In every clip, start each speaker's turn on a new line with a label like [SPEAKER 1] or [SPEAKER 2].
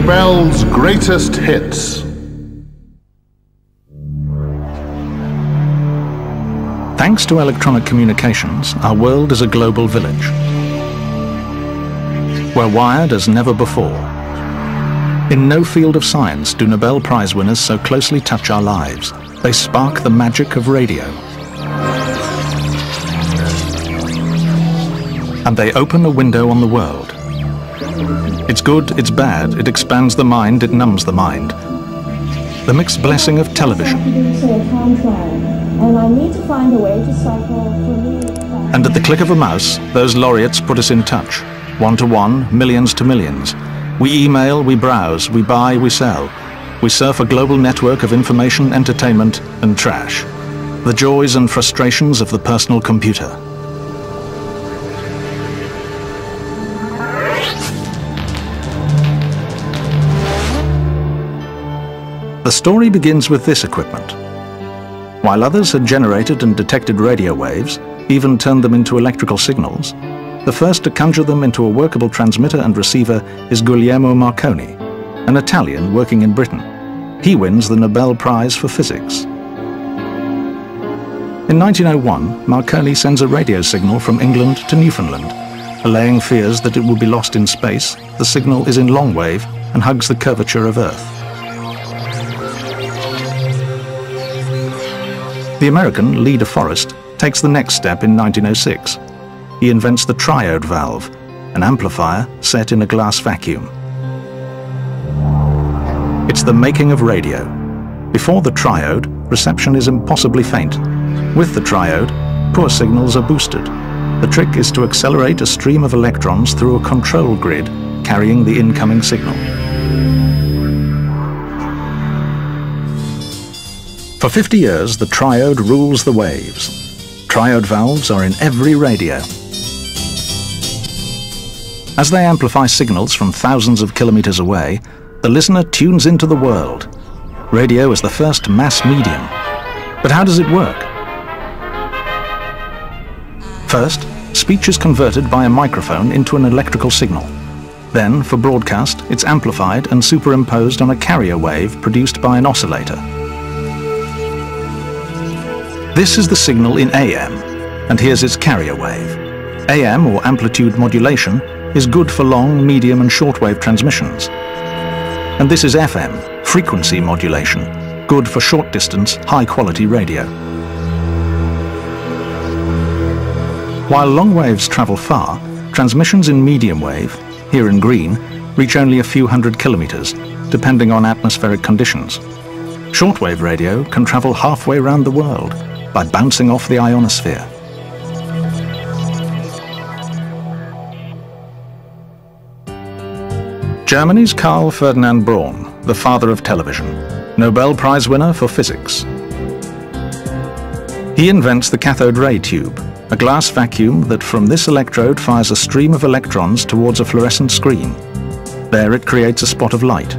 [SPEAKER 1] Nobel's greatest hits.
[SPEAKER 2] Thanks to electronic communications, our world is a global village. We're wired as never before. In no field of science do Nobel Prize winners so closely touch our lives. They spark the magic of radio. And they open a window on the world. It's good, it's bad, it expands the mind, it numbs the mind. The mixed blessing of television.
[SPEAKER 3] And I need to find a way to cycle for me.
[SPEAKER 2] And at the click of a mouse, those laureates put us in touch. One-to-one, millions to millions. We email, we browse, we buy, we sell. We surf a global network of information, entertainment, and trash. The joys and frustrations of the personal computer. The story begins with this equipment. While others had generated and detected radio waves, even turned them into electrical signals, the first to conjure them into a workable transmitter and receiver is Guglielmo Marconi, an Italian working in Britain. He wins the Nobel Prize for Physics. In 1901, Marconi sends a radio signal from England to Newfoundland. Allaying fears that it will be lost in space, the signal is in long wave and hugs the curvature of Earth. The American Lee DeForest takes the next step in 1906. He invents the triode valve, an amplifier set in a glass vacuum. It's the making of radio. Before the triode, reception is impossibly faint. With the triode, poor signals are boosted. The trick is to accelerate a stream of electrons through a control grid carrying the incoming signal. For 50 years, the triode rules the waves. Triode valves are in every radio. As they amplify signals from thousands of kilometers away, the listener tunes into the world. Radio is the first mass medium. But how does it work? First, speech is converted by a microphone into an electrical signal. Then, for broadcast, it's amplified and superimposed on a carrier wave produced by an oscillator. This is the signal in AM, and here's its carrier wave. AM, or amplitude modulation, is good for long, medium and shortwave transmissions. And this is FM, frequency modulation, good for short distance, high quality radio. While long waves travel far, transmissions in medium wave, here in green, reach only a few hundred kilometers, depending on atmospheric conditions. Shortwave radio can travel halfway around the world by bouncing off the ionosphere. Germany's Carl Ferdinand Braun, the father of television, Nobel Prize winner for physics. He invents the cathode ray tube, a glass vacuum that from this electrode fires a stream of electrons towards a fluorescent screen. There it creates a spot of light.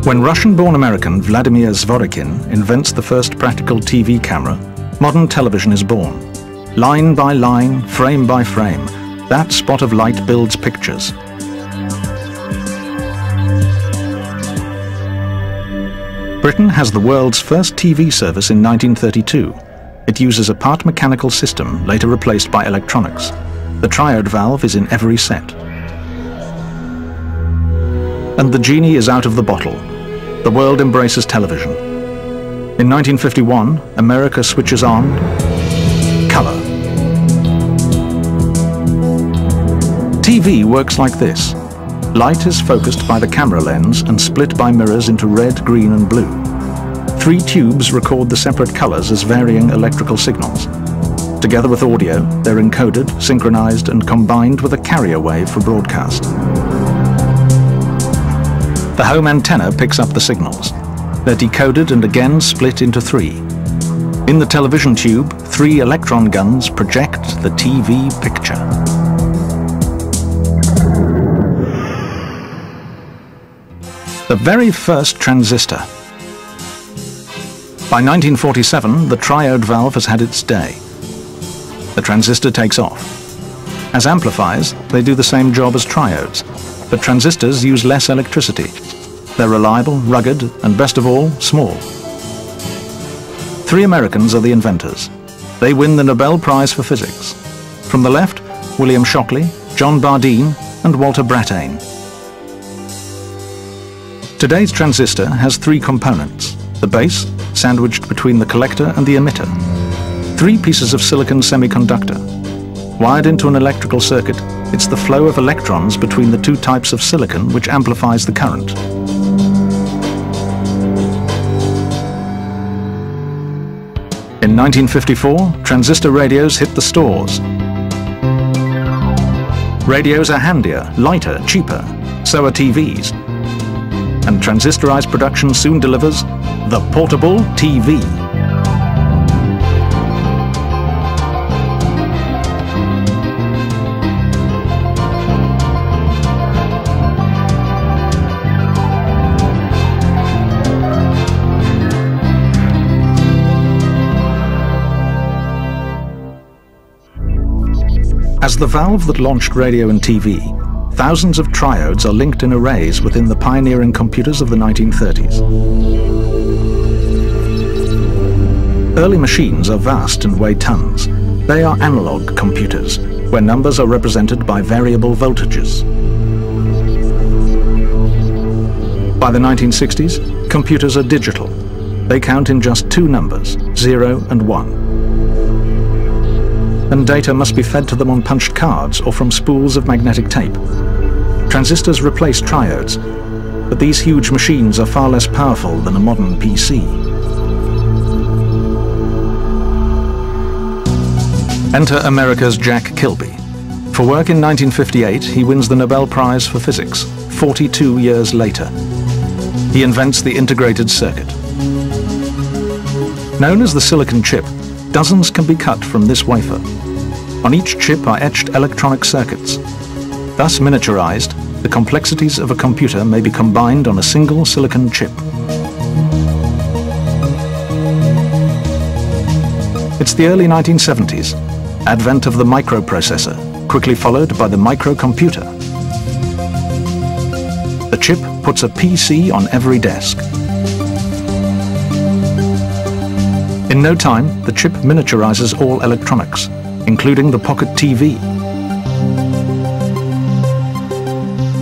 [SPEAKER 2] When Russian-born American Vladimir Zworykin invents the first practical TV camera, modern television is born. Line by line, frame by frame, that spot of light builds pictures. Britain has the world's first TV service in 1932. It uses a part mechanical system, later replaced by electronics. The triode valve is in every set. And the genie is out of the bottle. The world embraces television. In 1951, America switches on color. TV works like this. Light is focused by the camera lens and split by mirrors into red, green and blue. 3 tubes record the separate colors as varying electrical signals. Together with audio, they're encoded, synchronized and combined with a carrier wave for broadcast. The home antenna picks up the signals. They're decoded and again split into 3. In the television tube, 3 electron guns project the TV picture. The very first transistor. By 1947, the triode valve has had its day. The transistor takes off. As amplifiers, they do the same job as triodes, but transistors use less electricity. They're reliable, rugged, and best of all, small. 3 Americans are the inventors. They win the Nobel Prize for Physics. From the left, William Shockley, John Bardeen, and Walter Brattain. Today's transistor has 3 components: the base, sandwiched between the collector and the emitter, 3 pieces of silicon semiconductor. Wired into an electrical circuit, it's the flow of electrons between the 2 types of silicon which amplifies the current. In 1954, transistor radios hit the stores. Radios are handier, lighter, cheaper. So are TVs. And transistorized production soon delivers the portable TV. As the valve that launched radio and TV, thousands of triodes are linked in arrays within the pioneering computers of the 1930s. Early machines are vast and weigh tons. They are analog computers, where numbers are represented by variable voltages. By the 1960s, computers are digital. They count in just 2 numbers, 0 and 1. And data must be fed to them on punched cards or from spools of magnetic tape. Transistors replace triodes, but these huge machines are far less powerful than a modern PC. Enter America's Jack Kilby. For work in 1958, he wins the Nobel Prize for Physics, 42 years later. He invents the integrated circuit. Known as the silicon chip, dozens can be cut from this wafer. On each chip are etched electronic circuits. Thus miniaturized, the complexities of a computer may be combined on a single silicon chip. It's the early 1970s, advent of the microprocessor, quickly followed by the microcomputer. The chip puts a PC on every desk. In no time, the chip miniaturizes all electronics, including the pocket TV.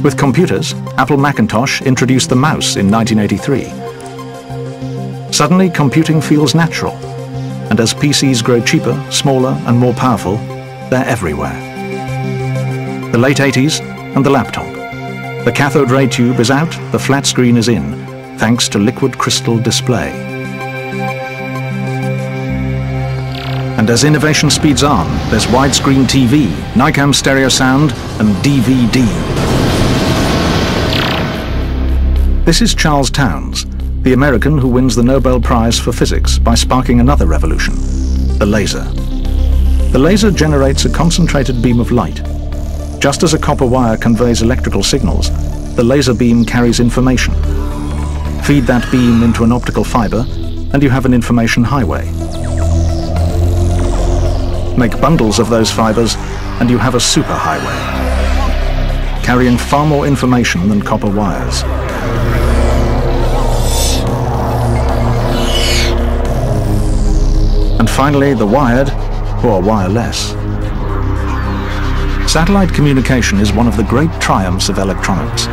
[SPEAKER 2] With computers, Apple Macintosh introduced the mouse in 1983. Suddenly, computing feels natural, and as PCs grow cheaper, smaller, and more powerful, they're everywhere. The late 80s and the laptop. The cathode ray tube is out, the flat screen is in, thanks to liquid crystal display. And as innovation speeds on, there's widescreen TV, Nikon stereo sound, and DVD. This is Charles Townes, the American who wins the Nobel Prize for Physics by sparking another revolution, the laser. The laser generates a concentrated beam of light. Just as a copper wire conveys electrical signals, the laser beam carries information. Feed that beam into an optical fiber, and you have an information highway. Make bundles of those fibers, and you have a superhighway, carrying far more information than copper wires. And finally, the wired, or wireless. Satellite communication is one of the great triumphs of electronics.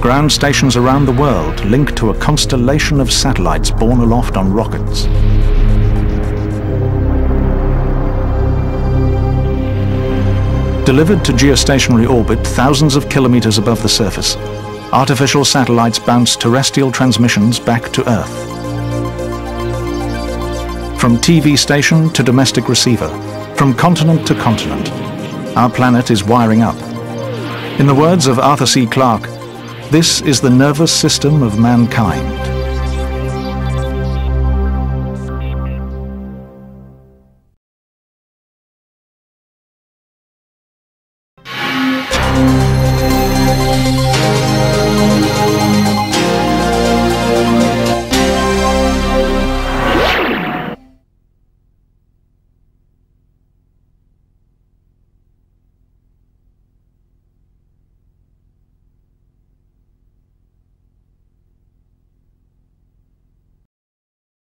[SPEAKER 2] Ground stations around the world link to a constellation of satellites borne aloft on rockets. Delivered to geostationary orbit thousands of kilometers above the surface, artificial satellites bounce terrestrial transmissions back to Earth. From TV station to domestic receiver, from continent to continent, our planet is wiring up. In the words of Arthur C. Clarke, this is the nervous system of mankind.